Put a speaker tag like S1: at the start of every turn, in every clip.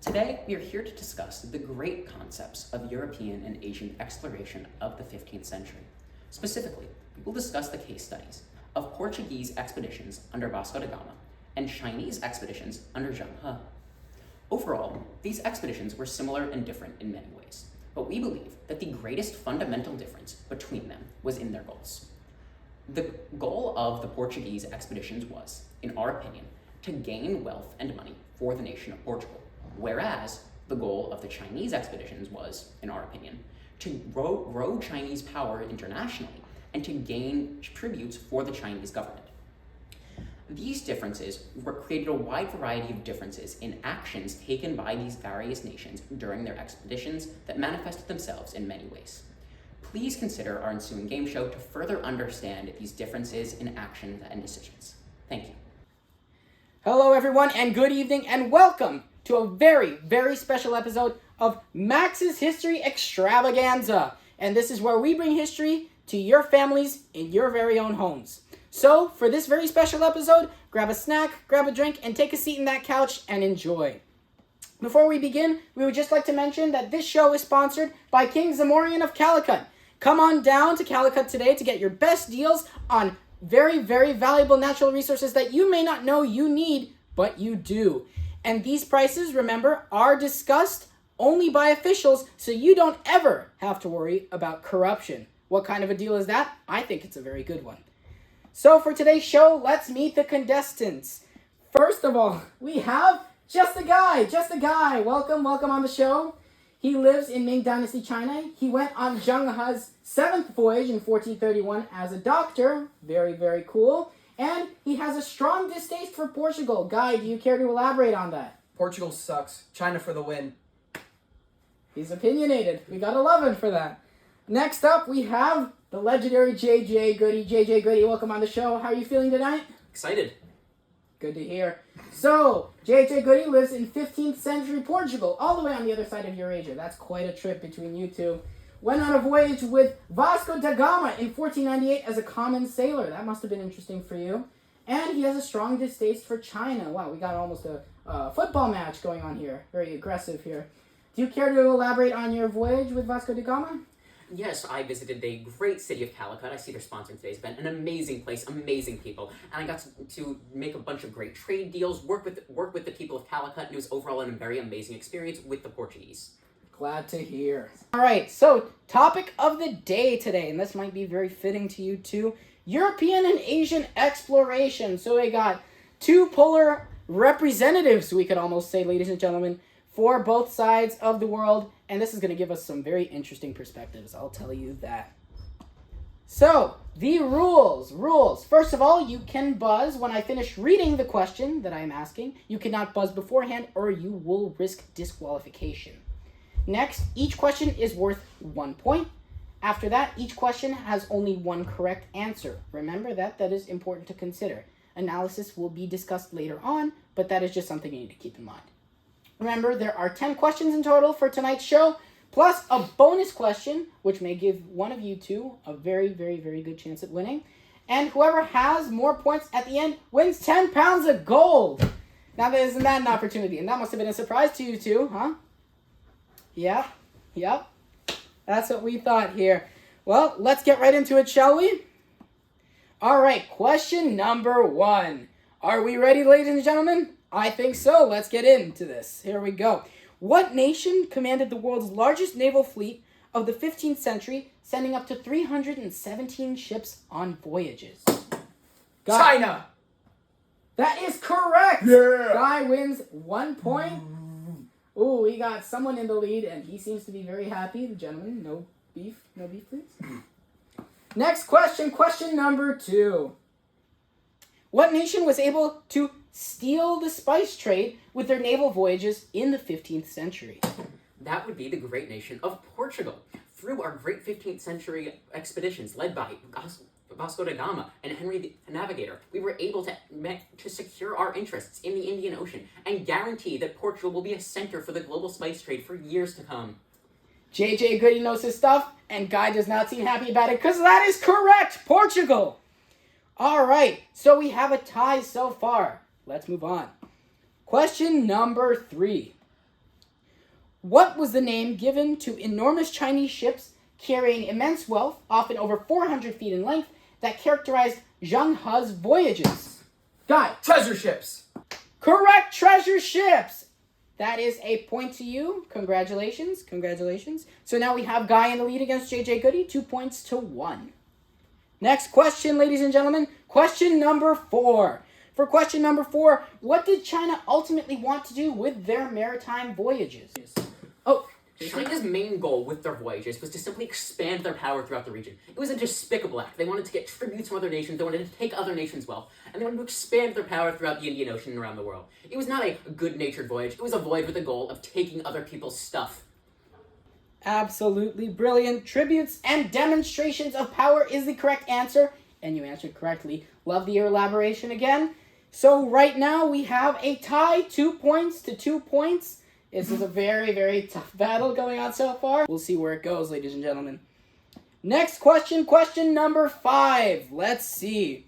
S1: Today, we are here to discuss the great concepts of European and Asian exploration of the 15th century. Specifically, we will discuss the case studies of Portuguese expeditions under Vasco de Gama and Chinese expeditions under Zhang He. Overall, these expeditions were similar and different in many ways, but we believe that the greatest fundamental difference between them was in their goals. The goal of the Portuguese expeditions was, in our opinion, to gain wealth and money for the nation of Portugal, whereas the goal of the Chinese expeditions was, in our opinion, to grow Chinese power internationally and to gain tributes for the Chinese government. These differences created a wide variety of differences in actions taken by these various nations during their expeditions that manifested themselves in many ways. Please consider our ensuing game show to further understand these differences in actions and decisions. Thank you.
S2: Hello everyone, and good evening, and welcome to a very, very special episode of Max's History Extravaganza. And this is where we bring history to your families in your very own homes. So, for this very special episode, grab a snack, grab a drink, and take a seat in that couch and enjoy. Before we begin, we would just like to mention that this show is sponsored by King Zamorian of Calicut. Come on down to Calicut today to get your best deals on very, very valuable natural resources that you may not know you need, but you do. And these prices, remember, are discussed only by officials, so you don't ever have to worry about corruption. What kind of a deal is that? I think it's a very good one. So for today's show, let's meet the contestants. First of all, we have Just a Guy. Welcome on the show. He lives in Ming Dynasty, China. He went on Zhang He's 7th voyage in 1431 as a doctor. Very, very cool. And he has a strong distaste for Portugal. Guy, do you care to elaborate on that?
S3: Portugal sucks. China for the win.
S2: He's opinionated. We gotta love him for that. Next up, we have the legendary JJ Goody. JJ Goody, welcome on the show. How are you feeling tonight?
S1: Excited.
S2: Good to hear. So, JJ Goody lives in 15th century Portugal, all the way on the other side of Eurasia. That's quite a trip between you two. Went on a voyage with Vasco de Gama in 1498 as a common sailor. That must have been interesting for you. And he has a strong distaste for China. Wow, we got almost a football match going on here. Very aggressive here. Do you care to elaborate on your voyage with Vasco de Gama?
S1: Yes, I visited the great city of Calicut. I see they're sponsoring today's event. An amazing place, amazing people. And I got to make a bunch of great trade deals, work with the people of Calicut, and it was overall a very amazing experience with the Portuguese.
S2: Glad to hear. All right, so topic of the day today, and this might be very fitting to you too, European and Asian exploration. So we got two polar representatives, we could almost say, ladies and gentlemen, for both sides of the world. And this is going to give us some very interesting perspectives, I'll tell you that. So, the rules. First of all, you can buzz when I finish reading the question that I am asking. You cannot buzz beforehand or you will risk disqualification. Next, each question is worth 1 point. After that, each question has only one correct answer. Remember that is important to consider. Analysis will be discussed later on, but that is just something you need to keep in mind. Remember, there are 10 questions in total for tonight's show, plus a bonus question, which may give one of you two a very, very, very good chance at winning. And whoever has more points at the end wins 10 pounds of gold. Now, isn't that an opportunity? And that must have been a surprise to you two, huh? Yep. That's what we thought here. Well, let's get right into it, shall we? All right, question number 1. Are we ready, ladies and gentlemen? I think so. Let's get into this. Here we go. What nation commanded the world's largest naval fleet of the 15th century, sending up to 317 ships on voyages?
S3: China!
S2: That is correct!
S3: Yeah!
S2: Guy wins 1 point. Ooh, we got someone in the lead, and he seems to be very happy. The gentleman, no beef, please. Next question number 2. What nation was able to steal the spice trade with their naval voyages in the 15th century?
S1: That would be the great nation of Portugal. Through our great 15th century expeditions led by Vasco de Gama and Henry the Navigator, we were able to secure our interests in the Indian Ocean and guarantee that Portugal will be a center for the global spice trade for years to come.
S2: JJ Goody knows his stuff, and Guy does not seem happy about it, because that is correct! Portugal! All right, so we have a tie so far. Let's move on. Question number 3. What was the name given to enormous Chinese ships carrying immense wealth, often over 400 feet in length, that characterized Zhang He's voyages?
S3: Guy, treasure ships.
S2: Correct, treasure ships! That is a point to you. Congratulations, congratulations. So now we have Guy in the lead against JJ Goody, 2 points to 1. Next question, ladies and gentlemen. Question number 4. For question number 4, what did China ultimately want to do with their maritime voyages?
S1: Oh, China's main goal with their voyages was to simply expand their power throughout the region. It was a despicable act. They wanted to get tributes from other nations, they wanted to take other nations' wealth, and they wanted to expand their power throughout the Indian Ocean and around the world. It was not a good-natured voyage. It was a voyage with the goal of taking other people's stuff.
S2: Absolutely brilliant. Tributes and demonstrations of power is the correct answer, and you answered correctly. Love the elaboration again. So right now we have a tie, 2 points to 2 points. This is a very, very tough battle going on so far. We'll see where it goes, ladies and gentlemen. Next question, question number 5. Let's see.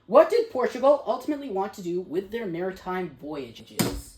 S2: What did Portugal ultimately want to do with their maritime voyages?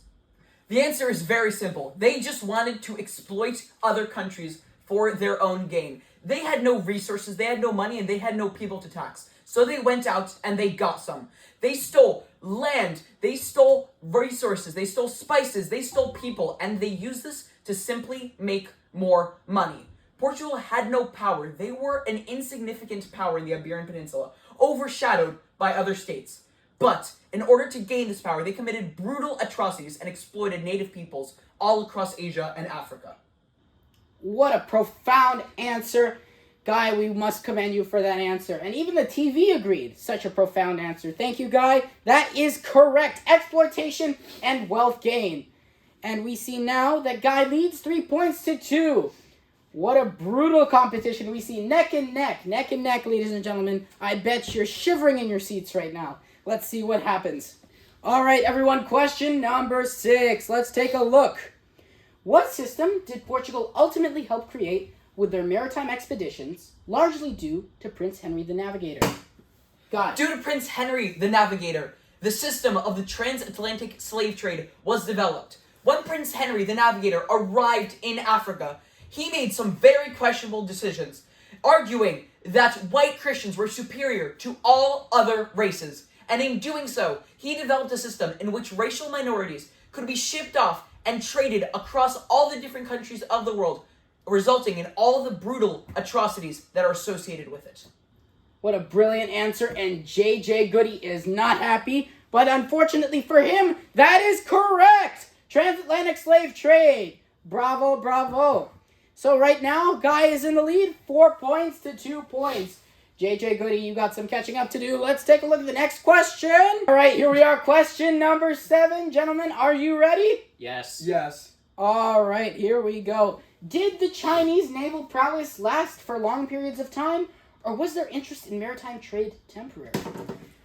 S3: The answer is very simple. They just wanted to exploit other countries for their own gain. They had no resources, they had no money, and they had no people to tax. So they went out and they got some. They stole land, they stole resources, they stole spices, they stole people, and they used this to simply make more money. Portugal had no power. They were an insignificant power in the Iberian Peninsula, overshadowed by other states. But in order to gain this power, they committed brutal atrocities and exploited native peoples all across Asia and Africa.
S2: What a profound answer. Guy, we must commend you for that answer. And even the TV agreed. Such a profound answer. Thank you, Guy. That is correct. Exploitation and wealth gain. And we see now that Guy leads 3 points to 2. What a brutal competition. We see neck and neck, ladies and gentlemen. I bet you're shivering in your seats right now. Let's see what happens. All right, everyone, question number 6. Let's take a look. What system did Portugal ultimately help create with their maritime expeditions, largely due to Prince Henry the Navigator? God.
S3: Due to Prince Henry the Navigator, the system of the transatlantic slave trade was developed. When Prince Henry the Navigator arrived in Africa, he made some very questionable decisions, arguing that white Christians were superior to all other races. And in doing so, he developed a system in which racial minorities could be shipped off and traded across all the different countries of the world, resulting in all the brutal atrocities that are associated with it.
S2: What a brilliant answer, and JJ Goody is not happy, but unfortunately for him, that is correct! Transatlantic slave trade. Bravo, bravo. So right now, Guy is in the lead, 4 points to 2 points. JJ Goody, you got some catching up to do. Let's take a look at the next question. All right, here we are. Question number 7. Gentlemen, are you ready?
S1: Yes.
S3: Yes.
S2: All right, here we go. Did the Chinese naval prowess last for long periods of time, or was their interest in maritime trade temporary?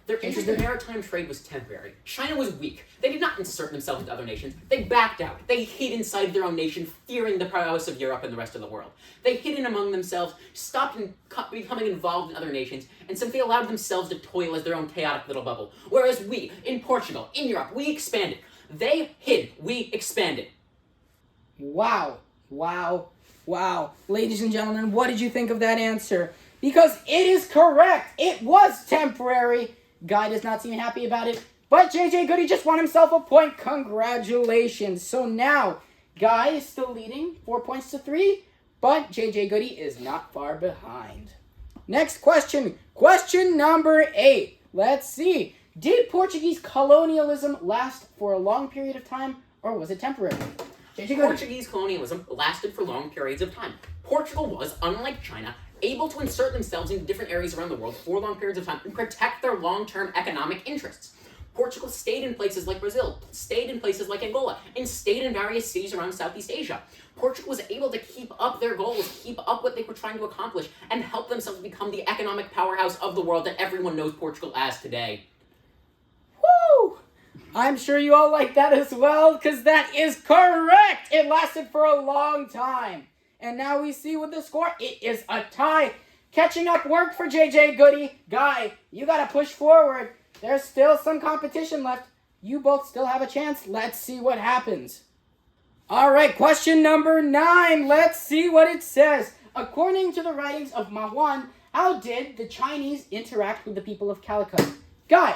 S1: Their interest in maritime trade was temporary. China was weak. They did not insert themselves into other nations. They backed out. They hid inside their own nation, fearing the prowess of Europe and the rest of the world. They hid in among themselves, stopped becoming involved in other nations, and simply allowed themselves to toil as their own chaotic little bubble. Whereas we, in Portugal, in Europe, we expanded. They hid. We expanded.
S2: Wow. Wow. Wow. Ladies and gentlemen, what did you think of that answer? Because it is correct. It was temporary. Guy does not seem happy about it. But JJ Goody just won himself a point. Congratulations. So now, Guy is still leading 4 points to 3. But JJ Goody is not far behind. Next question. Question number 8. Let's see. Did Portuguese colonialism last for a long period of time, or was it temporary?
S1: Portuguese colonialism lasted for long periods of time. Portugal was, unlike China, able to insert themselves into different areas around the world for long periods of time and protect their long-term economic interests. Portugal stayed in places like Brazil, stayed in places like Angola, and stayed in various cities around Southeast Asia. Portugal was able to keep up their goals, keep up what they were trying to accomplish, and help themselves become the economic powerhouse of the world that everyone knows Portugal as today.
S2: Woo! I'm sure you all like that as well, because that is correct! It lasted for a long time. And now we see with the score, it is a tie. Catching up work for JJ Goody. Guy, you gotta push forward. There's still some competition left. You both still have a chance. Let's see what happens. All right, question number 9. Let's see what it says. According to the writings of Ma Huan, how did the Chinese interact with the people of Calicut? Guy.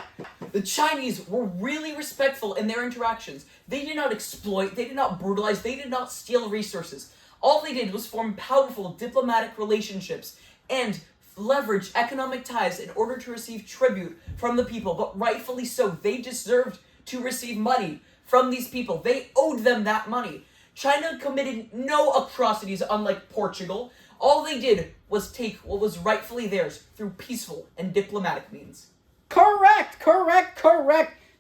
S3: The Chinese were really respectful in their interactions. They did not exploit, they did not brutalize, they did not steal resources. All they did was form powerful diplomatic relationships and leverage economic ties in order to receive tribute from the people, but rightfully so. They deserved to receive money from these people. They owed them that money. China committed no atrocities, unlike Portugal. All they did was take what was rightfully theirs through peaceful and diplomatic means.
S2: Correct.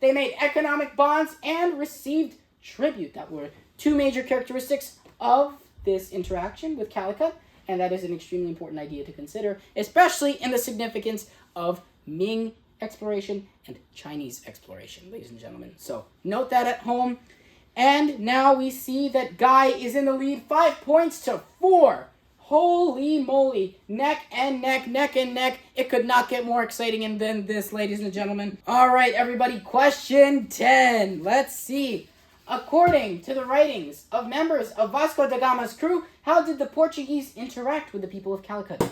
S2: They made economic bonds and received tribute. That were two major characteristics of this interaction with Calicut, and that is an extremely important idea to consider, especially in the significance of Ming exploration and Chinese exploration, ladies and gentlemen. So note that at home. And now we see that Guy is in the lead, 5 points to 4. Holy moly. Neck and neck. It could not get more exciting than this, ladies and gentlemen. All right, everybody, question 10. Let's see. According to the writings of members of Vasco de Gama's crew, how did the Portuguese interact with the people of Calicut?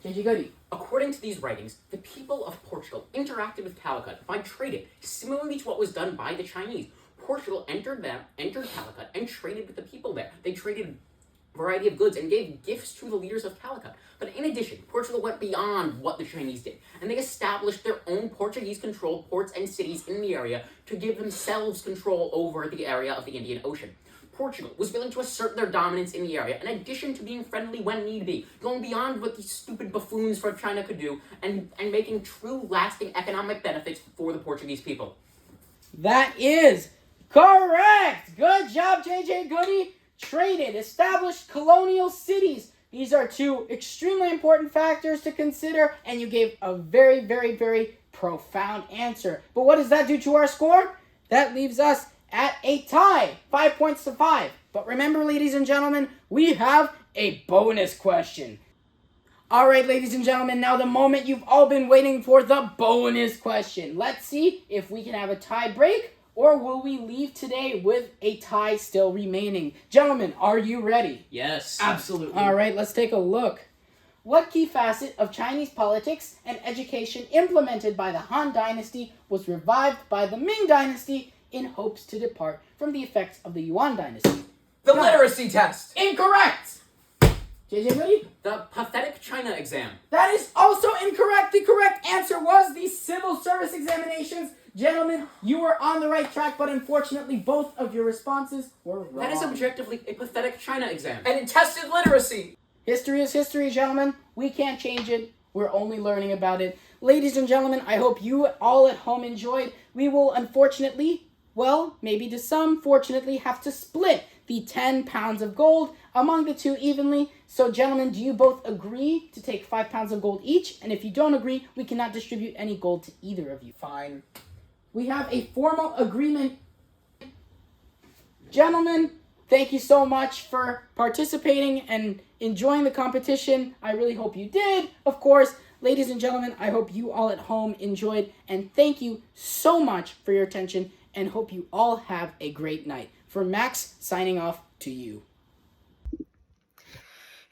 S2: JJ Goody.
S1: According to these writings, the people of Portugal interacted with Calicut by trading, similarly to what was done by the Chinese. Portugal entered Calicut and traded with the people there. They traded a variety of goods and gave gifts to the leaders of Calicut. But in addition, Portugal went beyond what the Chinese did, and they established their own Portuguese-controlled ports and cities in the area to give themselves control over the area of the Indian Ocean. Portugal was willing to assert their dominance in the area, in addition to being friendly when need be, going beyond what these stupid buffoons from China could do, and making true, lasting economic benefits for the Portuguese people.
S2: That is correct! Good job, JJ Goody! Traded, established colonial cities. These are two extremely important factors to consider, and you gave a very, very, very profound answer. But what does that do to our score? That leaves us at a tie, 5 points to 5. But remember, ladies and gentlemen, we have a bonus question. All right, ladies and gentlemen, now the moment you've all been waiting for, the bonus question. Let's see if we can have a tie break, or will we leave today with a tie still remaining? Gentlemen, are you ready?
S1: Yes.
S3: Absolutely.
S2: All right, let's take a look. What key facet of Chinese politics and education implemented by the Han Dynasty was revived by the Ming Dynasty in hopes to depart from the effects of the Yuan Dynasty?
S3: The literacy test.
S2: Incorrect! JJ, ready?
S1: The pathetic China exam.
S2: That is also incorrect. The correct answer was the civil service examinations. Gentlemen, you were on the right track, but unfortunately, both of your responses were wrong.
S1: That is objectively a pathetic China exam.
S3: And it tested literacy.
S2: History is history, gentlemen. We can't change it. We're only learning about it. Ladies and gentlemen, I hope you all at home enjoyed. We will unfortunately, well, maybe to some, fortunately, have to split the 10 pounds of gold among the two evenly. So, gentlemen, do you both agree to take 5 pounds of gold each? And if you don't agree, we cannot distribute any gold to either of you.
S3: Fine.
S2: We have a formal agreement. Gentlemen, thank you so much for participating and enjoying the competition. I really hope you did. Of course, ladies and gentlemen, I hope you all at home enjoyed. And thank you so much for your attention, and hope you all have a great night. For Max, signing off to you.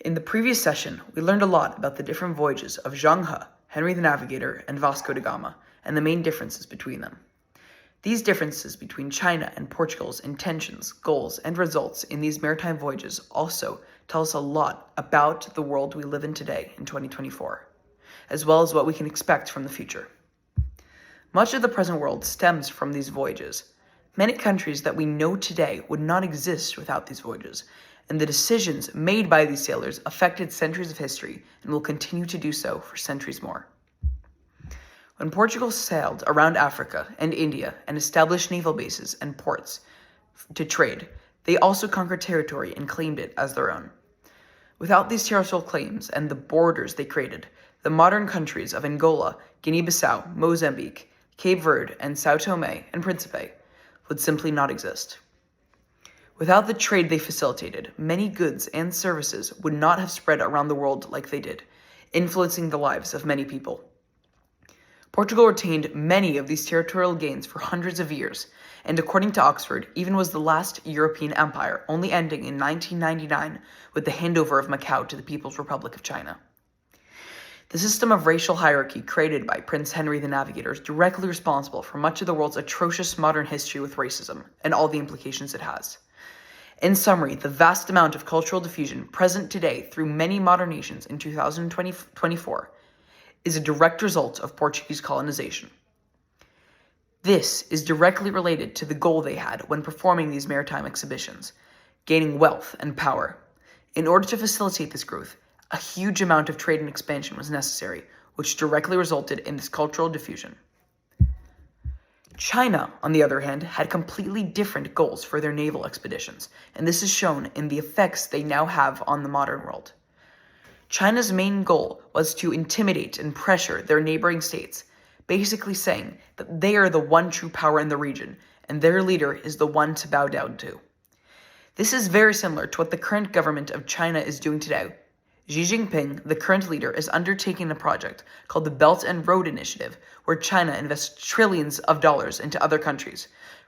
S4: In the previous session, we learned a lot about the different voyages of Zhang He, Henry the Navigator, and Vasco de Gama, and the main differences between them. These differences between China and Portugal's intentions, goals, and results in these maritime voyages also tell us a lot about the world we live in today in 2024, as well as what we can expect from the future. Much of the present world stems from these voyages. Many countries that we know today would not exist without these voyages, and the decisions made by these sailors affected centuries of history and will continue to do so for centuries more. When Portugal sailed around Africa and India and established naval bases and ports to trade, they also conquered territory and claimed it as their own. Without these territorial claims and the borders they created, the modern countries of Angola, Guinea-Bissau, Mozambique, Cape Verde, and Sao Tome and Principe would simply not exist. Without the trade they facilitated, many goods and services would not have spread around the world like they did, influencing the lives of many people. Portugal retained many of these territorial gains for hundreds of years, and according to Oxford, even was the last European empire, only ending in 1999 with the handover of Macau to the People's Republic of China. The system of racial hierarchy created by Prince Henry the Navigator is directly responsible for much of the world's atrocious modern history with racism and all the implications it has. In summary, the vast amount of cultural diffusion present today through many modern nations in 2024 is a direct result of Portuguese colonization. This is directly related to the goal they had when performing these maritime exhibitions, gaining wealth and power. In order to facilitate this growth, a huge amount of trade and expansion was necessary, which directly resulted in this cultural diffusion. China, on the other hand, had completely different goals for their naval expeditions, and this is shown in the effects they now have on the modern world. China's main goal was to intimidate and pressure their neighboring states, basically saying that they are the one true power in the region, and their leader is the one to bow down to. This is very similar to what the current government of China is doing today. Xi Jinping, the current leader, is undertaking a project called the Belt and Road Initiative, where China invests trillions of dollars into other countries,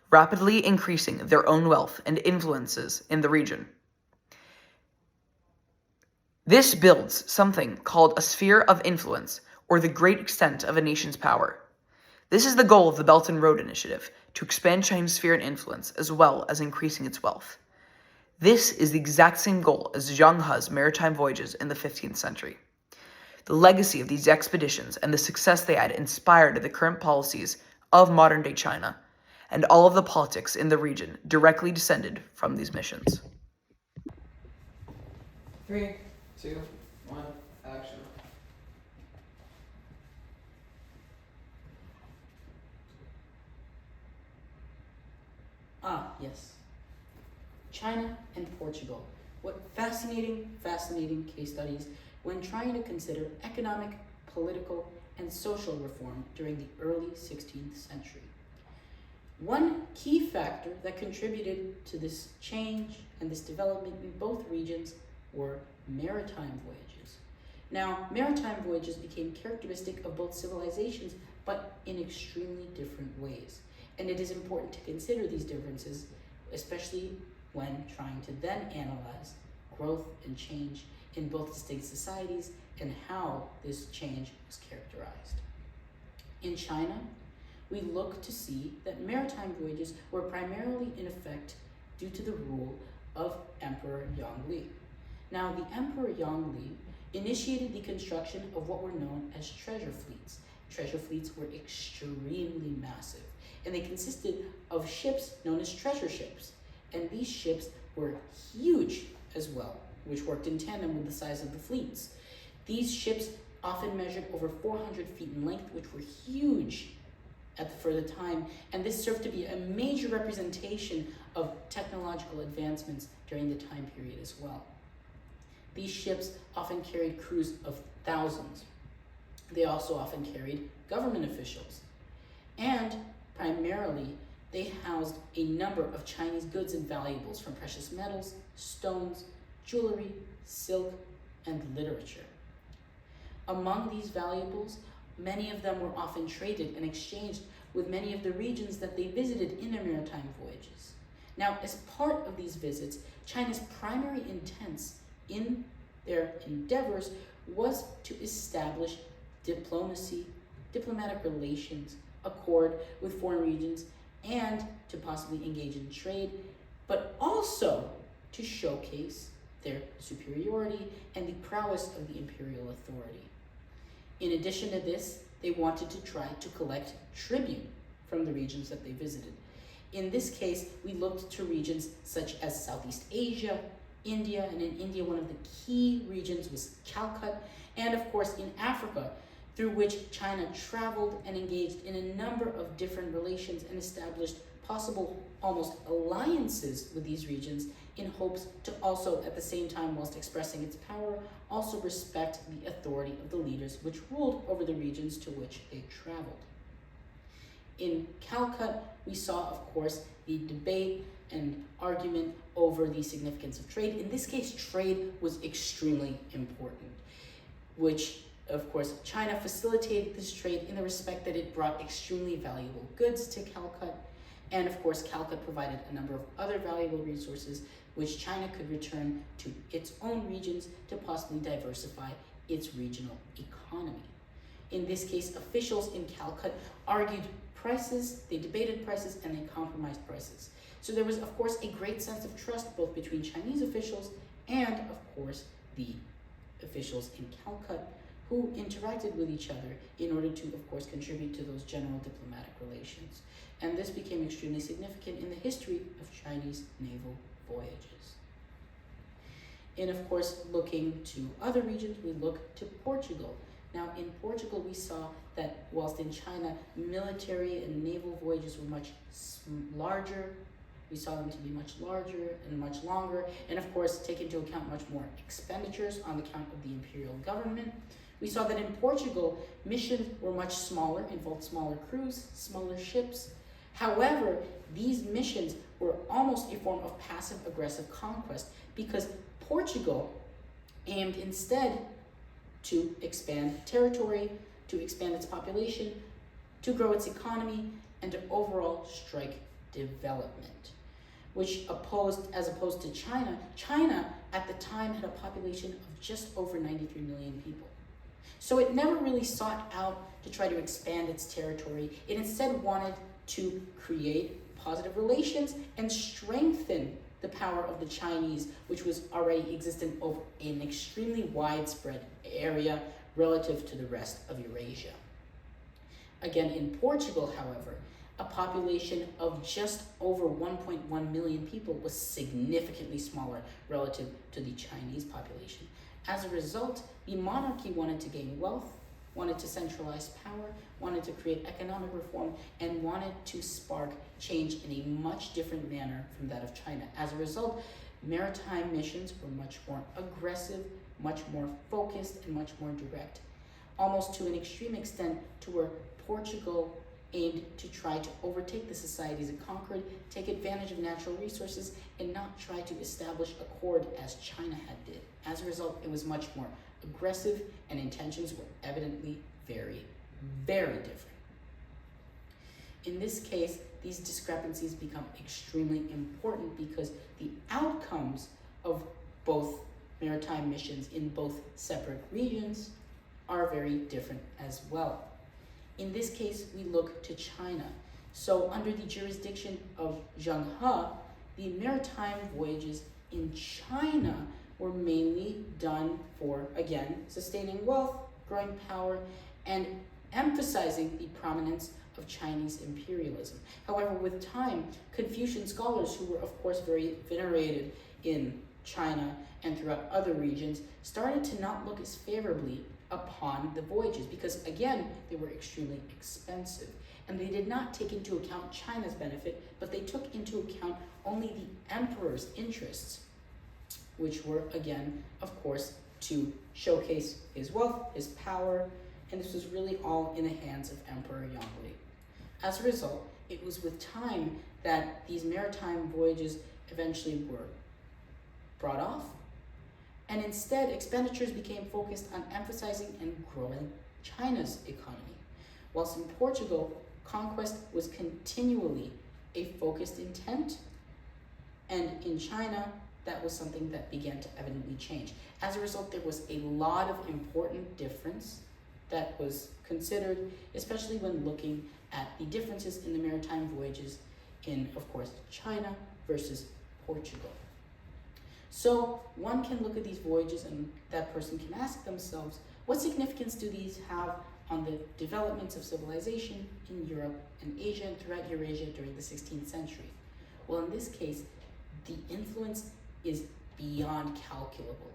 S4: rapidly increasing their own wealth and influences in the region. This builds something called a sphere of influence, or the great extent of a nation's power. This is the goal of the Belt and Road Initiative, to expand China's sphere and influence as well as increasing its wealth. This is the exact same goal as Zhang He's maritime voyages in the 15th century. The legacy of these expeditions and the success they had inspired the current policies of modern-day China, and all of the politics in the region directly descended from these missions.
S2: 3, 2, 1, action. Ah, yes. China and Portugal. What fascinating case studies when trying to consider economic, political, and social reform during the early 16th century. One key factor that contributed to this change and this development in both regions were maritime voyages. Now, maritime voyages became characteristic of both civilizations, but in extremely different ways. And it is important to consider these differences, especially when trying to then analyze growth and change in both distinct societies and how this change was characterized. In China, we look to see that maritime voyages were primarily in effect due to the rule of Emperor Yang. Now, the Emperor Yang initiated the construction of what were known as treasure fleets. Treasure fleets were extremely massive, and they consisted of ships known as treasure ships. And these ships were huge as well, which worked in tandem with the size of the fleets. These ships often measured over 400 feet in length, which were huge for the time, and this served to be a major representation of technological advancements during the time period as well. These ships often carried crews of thousands. They also often carried government officials, and primarily they housed a number of Chinese goods and valuables from precious metals, stones, jewelry, silk, and literature. Among these valuables, many of them were often traded and exchanged with many of the regions that they visited in their maritime voyages. Now, as part of these visits, China's primary intents in their endeavors was to establish diplomatic relations, accord with foreign regions, and to possibly engage in trade, but also to showcase their superiority and the prowess of the imperial authority. In addition to this, they wanted to try to collect tribute from the regions that they visited. In this case, we looked to regions such as Southeast Asia, India, and in India, one of the key regions was Calcutta, and of course in Africa, through which China traveled and engaged in a number of different relations and established possible almost alliances with these regions in hopes to also, at the same time, whilst expressing its power, also respect the authority of the leaders which ruled over the regions to which they traveled. In Calcutta, we saw, of course, the debate and argument over the significance of trade. In this case, trade was extremely important, which Of course, China facilitated this trade in the respect that it brought extremely valuable goods to Calicut, and of course, Calicut provided a number of other valuable resources which China could return to its own regions to possibly diversify its regional economy. In this case, officials in Calicut argued prices, they debated prices, and they compromised prices. So there was, of course, a great sense of trust both between Chinese officials and, of course, the officials in Calicut, who interacted with each other in order to, of course, contribute to those general diplomatic relations. And this became extremely significant in the history of Chinese naval voyages. And of course, looking to other regions, we look to Portugal. Now, in Portugal, we saw that whilst in China, military and naval voyages were much larger, we saw them to be much larger and much longer, and of course, take into account much more expenditures on account of the imperial government. We saw that in Portugal, missions were much smaller, involved smaller crews, smaller ships. However, these missions were almost a form of passive-aggressive conquest because Portugal aimed instead to expand territory, to expand its population, to grow its economy, and to overall strike development, which as opposed to China. China at the time had a population of just over 93 million people. So it never really sought out to try to expand its territory. It instead wanted to create positive relations and strengthen the power of the Chinese, which was already existent over an extremely widespread area relative to the rest of Eurasia. Again, in Portugal, however, a population of just over 1.1 million people was significantly smaller relative to the Chinese population. As a result, the monarchy wanted to gain wealth, wanted to centralize power, wanted to create economic reform, and wanted to spark change in a much different manner from that of China. As a result, maritime missions were much more aggressive, much more focused, and much more direct, almost to an extreme extent to where Portugal aimed to try to overtake the societies it conquered, take advantage of natural resources, and not try to establish accord as China had did. As a result, it was much more aggressive, and intentions were evidently very, very different. In this case, these discrepancies become extremely important because the outcomes of both maritime missions in both separate regions are very different as well. In this case, we look to China. So under the jurisdiction of Zhang He, the maritime voyages in China were mainly done for, again, sustaining wealth, growing power, and emphasizing the prominence of Chinese imperialism. However, with time, Confucian scholars, who were of course very venerated in China and throughout other regions, started to not look as favorably upon the voyages because, again, they were extremely expensive. And they did not take into account China's benefit, but they took into account only the emperor's interests, which were, again, of course, to showcase his wealth, his power, and this was really all in the hands of Emperor Yongle. As a result, it was with time that these maritime voyages eventually were brought off, and instead expenditures became focused on emphasizing and growing China's economy. Whilst in Portugal, conquest was continually a focused intent, and in China, that was something that began to evidently change. As a result, there was a lot of important difference that was considered, especially when looking at the differences in the maritime voyages in, of course, China versus Portugal. So one can look at these voyages and that person can ask themselves, what significance do these have on the developments of civilization in Europe and Asia and throughout Eurasia during the 16th century? Well, in this case, the influence is beyond calculable.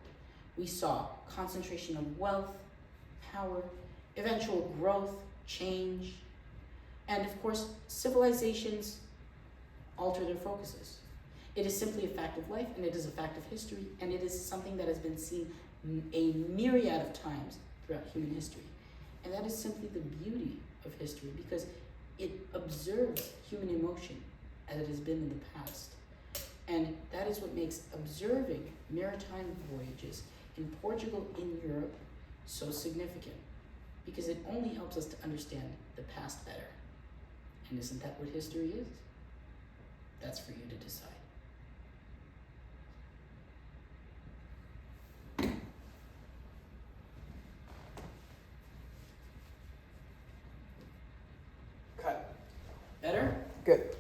S2: We saw concentration of wealth, power, eventual growth, change, and of course, civilizations alter their focuses. It is simply a fact of life, and it is a fact of history, and it is something that has been seen a myriad of times throughout human history. And that is simply the beauty of history, because it observes human emotion as it has been in the past. And that is what makes observing maritime voyages in Portugal, in Europe, so significant. because it only helps us to understand the past better. And isn't that what history is? That's for you to decide.
S4: Cut.
S2: Better?
S4: Good.